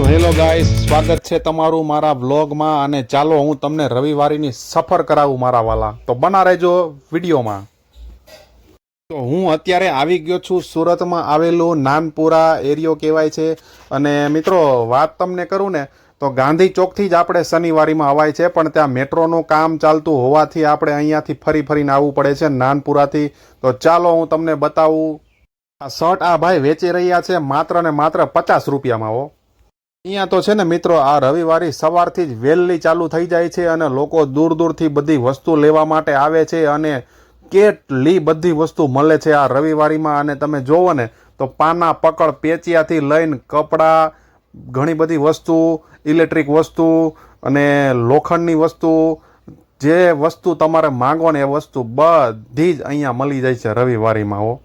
Hello guys, સ્વાગત છે તમારું મારા વ્લોગમાં. અને ચાલો હું તમને રવિવારીની સફર કરાવું મારા વાલા, તો બના રહેજો વિડીયોમાં. તો હું અત્યારે આવી ગયો છું સુરતમાં આવેલું નાનપુરા એરિયો કહેવાય છે. અને મિત્રો વાત તમને કરું ને તો ગાંધી ચોકથી જ આપણે શનિવારીમાં અવાય છે, પણ ત્યાં મેટ્રોનું કામ ચાલતું હોવાથી આપણે અહીંયાથી ફરીને આવવું પડે છે નાનપુરાથી. તો ચાલો હું તમને બતાવું. આ શર્ટ આ ભાઈ વેચી રહ્યા છે માત્ર ને માત્ર 50 રૂપિયામાં. હો, અહીંયા તો છે ને મિત્રો, આ રવિવારી સવારથી જ વહેલી ચાલુ થઈ જાય છે અને લોકો દૂર દૂરથી બધી વસ્તુ લેવા માટે આવે છે. અને કેટલી બધી વસ્તુ મળે છે આ રવિવારીમાં. અને તમે જોવો ને તો પાના પકડ પેચિયાથી લઈને કપડાં, ઘણી બધી વસ્તુ, ઇલેક્ટ્રિક વસ્તુ અને લોખંડની વસ્તુ, જે વસ્તુ તમારે માંગો ને એ વસ્તુ બધી જ અહીંયા મળી જાય છે રવિવારીમાં. હો,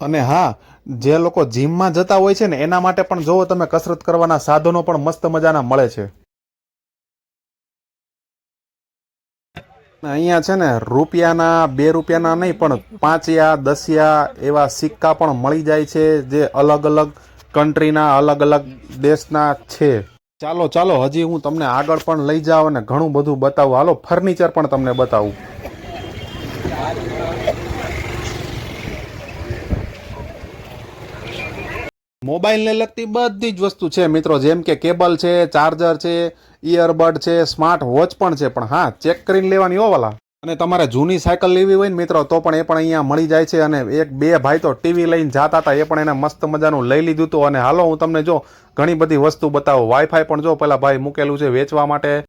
અને હા, જે લોકો જીમમાં જતા હોય છે ને એના માટે પણ જોવો તમે, કસરત કરવાના સાધનો પણ મસ્ત મજાના મળે છે. અહીંયા છે ને રૂપિયાના, 2 રૂપિયાના નહીં પણ 5 10 એવા સિક્કા પણ મળી જાય છે, જે અલગ અલગ કન્ટ્રીના, અલગ અલગ દેશના છે. ચાલો ચાલો, હજી હું તમને આગળ પણ લઈ જાઉં અને ઘણું બધું બતાવું. હાલો, ફર્નિચર પણ તમને બતાવું. મોબાઈલને લગતી બધી જ વસ્તુ છે મિત્રો, જેમ કે કેબલ છે, ચાર્જર છે, ઇયરબડ છે, સ્માર્ટ વોચ પણ છે. પણ હા, ચેક કરીને લેવાની હો વાલા. અને તમારે જૂની સાયકલ લેવી હોય ને મિત્રો, તો પણ એ પણ અહીંયા મળી જાય છે. અને 1-2 ભાઈ તો ટીવી લઈને જતા હતા, એ પણ એને મસ્ત મજાનું લઈ લીધું હતું. અને હાલો હું તમને જો ઘણી બધી વસ્તુ બતાવું. વાઈફાઈ પણ જો પેલા ભાઈ મૂકેલું છે વેચવા માટે.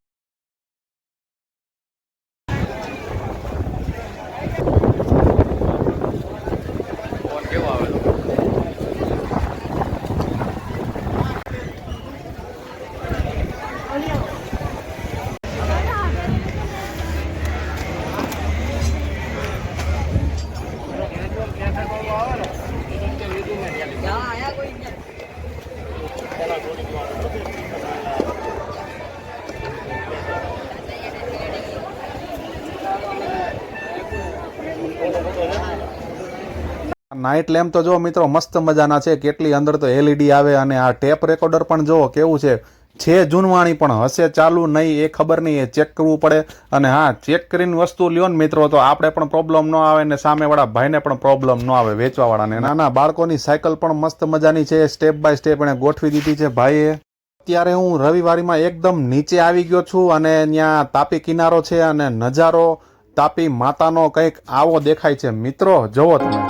નાઇટ લેમ્પ તો જો મિત્રો મસ્ત મજાના છે, કેટલી અંદર તો LED આવે. અને આ ટેપ રેકોર્ડર પણ જો કેવું છે જૂનવાણી, પણ હશે ચાલુ નહીં એ ખબર નહીં, એ ચેક કરવું પડે. અને હા, ચેક કરીને વસ્તુ લ્યો ને મિત્રો, તો આપણે પણ પ્રોબ્લેમ ન આવે ને સામેવાળા ભાઈને પણ પ્રોબ્લેમ ન આવે, વેચવાવાળાને. નાના બાળકોની સાયકલ પણ મસ્ત મજાની છે, સ્ટેપ બાય સ્ટેપ એને ગોઠવી દીધી છે ભાઈએ. અત્યારે હું રવિવારીમાં એકદમ નીચે આવી ગયો છું અને ત્યાં તાપી કિનારો છે અને નજારો તાપી માતાનો કંઈક આવો દેખાય છે મિત્રો, જોવો તમે.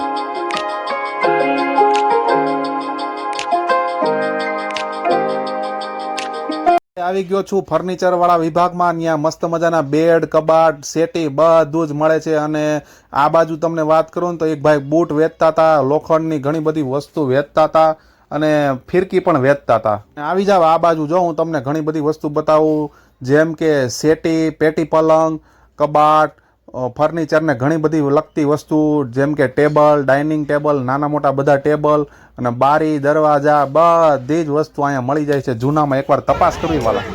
આવી ગયો છું ફર્નિચર વાળા વિભાગમાં. ત્યાં મસ્ત મજાના બેડ, કબાટ, સેટી બધું જ મળે છે. અને આ બાજુ તમને વાત કરું ને તો એક ભાઈ બૂટ વેચતા હતા, લોખંડની ઘણી બધી વસ્તુ વેચતા હતા અને ફિરકી પણ વેચતા હતા. આવી જાવ આ બાજુ, જો હું તમને ઘણી બધી વસ્તુ બતાવું, જેમ કે સેટી, પેટી પલંગ, કબાટ, ફર્નિચરને ઘણી બધી લગતી વસ્તુ, જેમ કે ટેબલ, ડાઇનિંગ ટેબલ, નાના મોટા બધા ટેબલ અને બારી, દરવાજા, બધી જ વસ્તુ અહીંયા મળી જાય છે જૂનામાં. એકવાર તપાસ કરવી વાલા.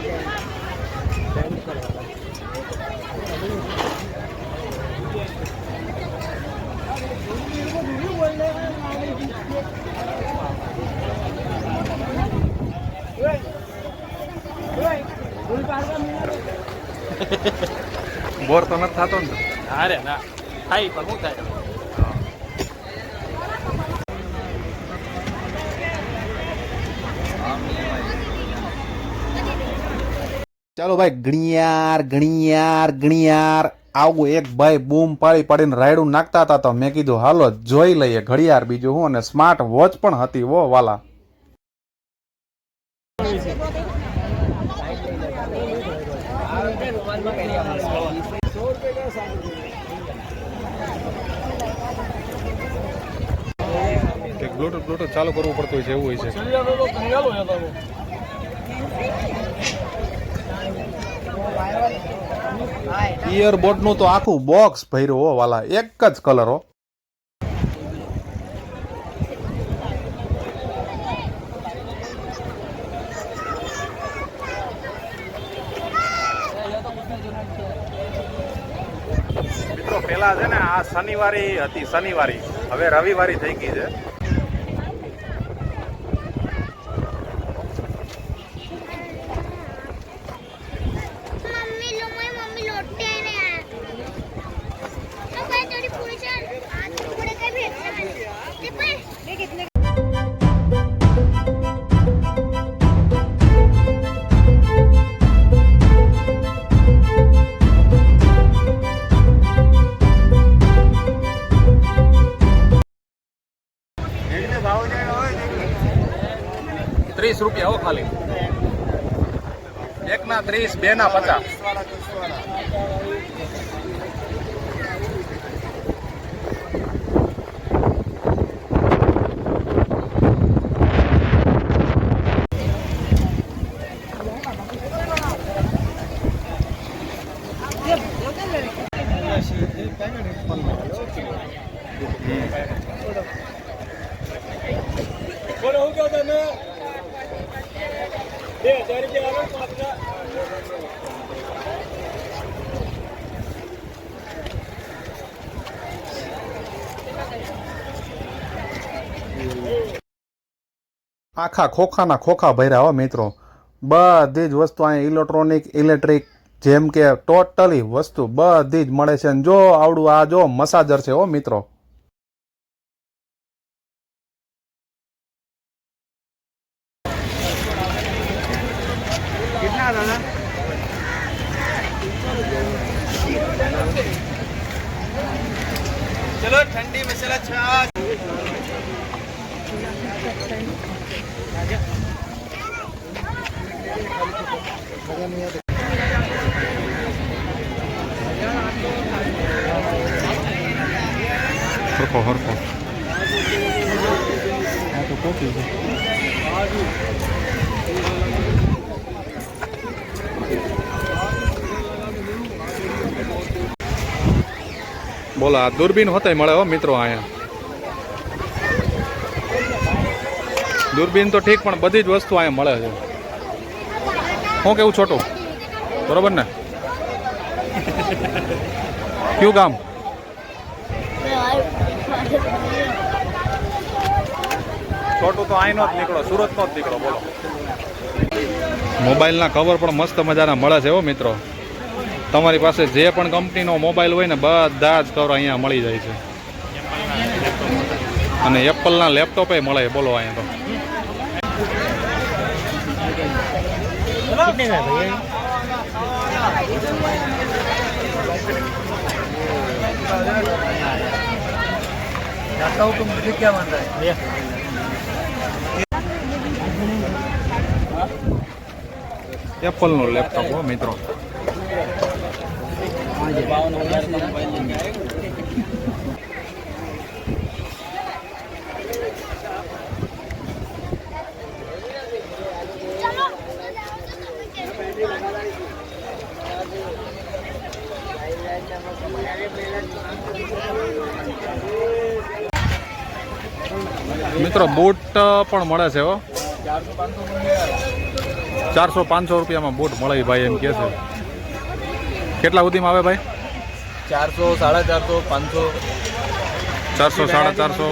બોર તો નથી થતો ને? અરે ના થાય, પણ શું થાય. ચાલો ભાઈ, ગણિયાર ગણિયાર ગણિયાર આવું એક ભાઈ બૂમ પાડીને રાયડું નાખતા હતા. તો મેં કીધું હાલો જોઈ લઈએ ઘડિયાળ, બીજું હું. અને સ્માર્ટ વોચ પણ હતી વો વાલા. બ્લૂટૂથ ચાલુ કરવું પડતું હોય છે, એવું હોય છે. ઇયરબોડ નું તો આખું બોક્સ ભર્યું હો વાલા, એક જ કલર હો. મિત્રો પેલા છે ને આ શનિવારી હતી, શનિવારી, હવે રવિવારી થઈ ગઈ છે. 30 રૂપિયા હો ખાલી. એકના 30, બેના 50. બોલો હું કહો તમે 2000 રૂપિયા આવે પાછા. આખા ખોખાના ખોખા ભર્યા હો મિત્રો. બધી જ વસ્તુ અહીંયા ઇલેક્ટ્રોનિક, ઇલેક્ટ્રિક, જેમ કે ટોટલી વસ્તુ બધી જ મળે છે. અને જો આવડું આ જો મસાજર છે હો મિત્રો. કેટલા દાદા? ચલો ઠંડી મસાલા છાશ. હરખો હરખો. આ તો કોફી છે. બોલો આ દૂરબીન હોતે મળે હો મિત્રો અહીંયા. દૂરબીન તો ઠીક પણ બધી જ વસ્તુ અહીંયા મળે છે. શું કેવું છોટું, બરોબર ને? કયું ગામ? છોટું તો અહીંનો જ નીકળો, સુરતનો જ નીકળો. બોલો મોબાઈલના કવર પણ મસ્ત મજાના મળે છે હો મિત્રો. તમારી પાસે જે પણ કંપનીનો મોબાઈલ હોય ને બધા જ કવર અહીંયા મળી જાય છે. અને એપલના લેપટોપે મળે. બોલો અહીંયા तो मुझे क्या मानता है? તો એપલનો લેપટોપ હો મિત્રો. મિત્રો બૂટ પણ મળે છે હો. 400-500 રૂપિયામાં બૂટ મળે ભાઈ એમ કે છે. કેટલા સુધીમાં આવે ભાઈ? 400, 450, 500. 400, 450,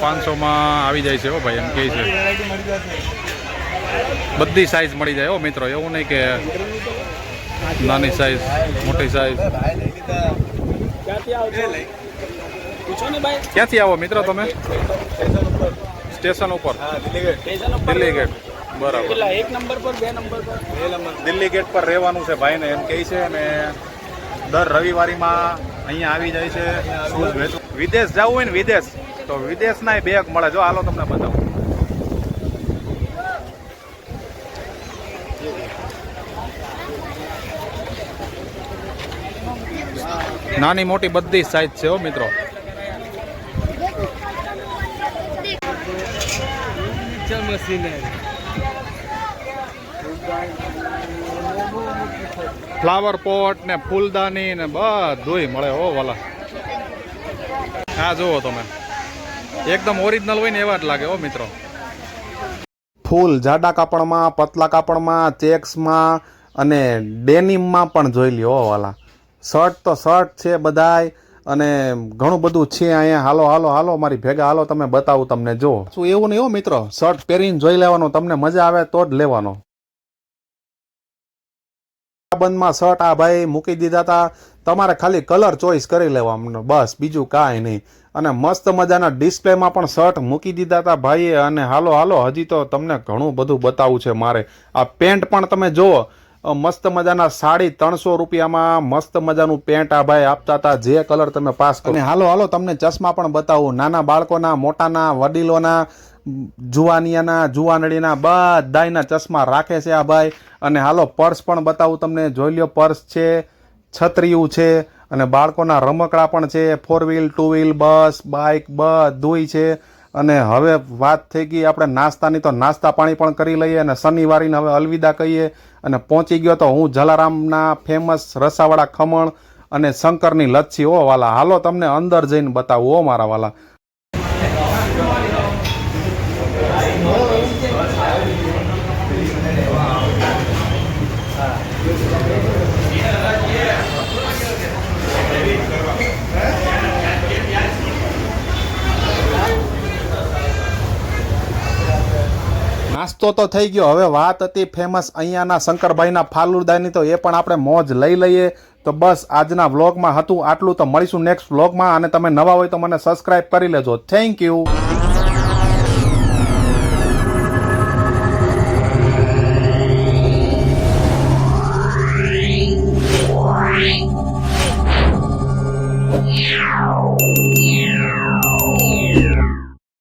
500માં આવી જાય છે હો ભાઈ એમ કહે છે. બધી સાઈઝ મળી જાય હો મિત્રો. એવું નહીં કે નાની સાઈઝ, મોટી સાઈઝ. ક્યાંથી આવો મિત્રો તમે? સ્ટેશન ઉપર. દિલ્હી ગેટ. બરાબર. એક નંબર પર, 2 નંબર પર. દિલ્હી ગેટ પર રહેવાનું છે ભાઈને એમ કહે છે. અને દર રવિવારીમાં અહીંયા આવી જાય છે શૂઝ વેચવા. વિદેશ જવું હોય ને વિદેશ, તો વિદેશના બેગ મળે. જો હાલો તમને બતાવું. નાની મોટી બધી સાઈઝ છે હો મિત્રો. ફ્લાવર પોટ ને ફૂલદાની ને બધુંય મળે હો વાલા. હા જુઓ તમે, એકદમ ઓરિજિનલ હોય ને એવા જ લાગે હો મિત્રો. ફૂલ જાડા કાપડમાં, પતલા કાપડમાં, ચેક્સમાં અને ડેનિમમાં પણ જોઈ લ્યો હો વાલા. શર્ટ તો શર્ટ છે બધાય, અને ઘણું બધું છે અહીંયા. હાલો હાલો હાલો મારી ભેગા હાલો, તમે બતાવું તમને. જો શું એવું નહીં હો મિત્રો, શર્ટ પહેરીને જોઈ લેવાનું, તમને મજા આવે તો જ લેવાનો. બંધમાં શર્ટ આ ભાઈ મૂકી દીધા હતા. તમારે ખાલી કલર ચોઈસ કરી લેવાનો બસ, બીજું કાંઈ નહીં. અને મસ્ત મજાના ડિસ્પ્લેમાં પણ શર્ટ મૂકી દીધા હતા ભાઈએ. અને હાલો હાલો હજી તો તમને ઘણું બધું બતાવવું છે મારે. આ પેન્ટ પણ તમે જુઓ, મસ્ત મજાના 350 રૂપિયામાં મસ્ત મજાનું પેન્ટ આ ભાઈ આપતા હતા. જે કલર તમે પાસ કરો. અને હાલો હાલો તમને ચશ્મા પણ બતાવું, નાના બાળકોના, મોટાના, વડીલોના, જુવાનિયાના જુવાનડીના બધાયના ચશ્મા રાખે છે આ ભાઈ. અને હાલો પર્સ પણ બતાવું તમને, જોઈ લ્યો પર્સ છે, છત્રીયું છે અને બાળકોના રમકડા પણ છે, 4 વ્હીલ 2 વ્હીલ બસ બાઇક બધુંય છે. અને હવે વાત થઈ ગઈ આપણે નાસ્તાની, તો નાસ્તા પાણી પણ કરી લઈએ અને શનિવારીને હવે અલવિદા કહીએ. અને પહોંચી ગયો તો હું જલારામના ફેમસ રસાવાળા ખમણ અને શંકરની લચ્છી. ઓ વાલા, હાલો તમને અંદર જઈને બતાવું ઓ મારા વાલા. નાસ્તો તો થઈ ગયો, હવે વાત હતી ફેમસ અહીંયાના શંકરભાઈના ફાલુદાની, તો એ પણ આપણે મોજ લઈ લઈએ. તો બસ આજના વ્લોગમાં હતું આટલું, તો મળીશું નેક્સ્ટ વ્લોગમાં. અને તમે નવા હોય તો મને સબસ્ક્રાઈબ કરી લેજો. Thank you.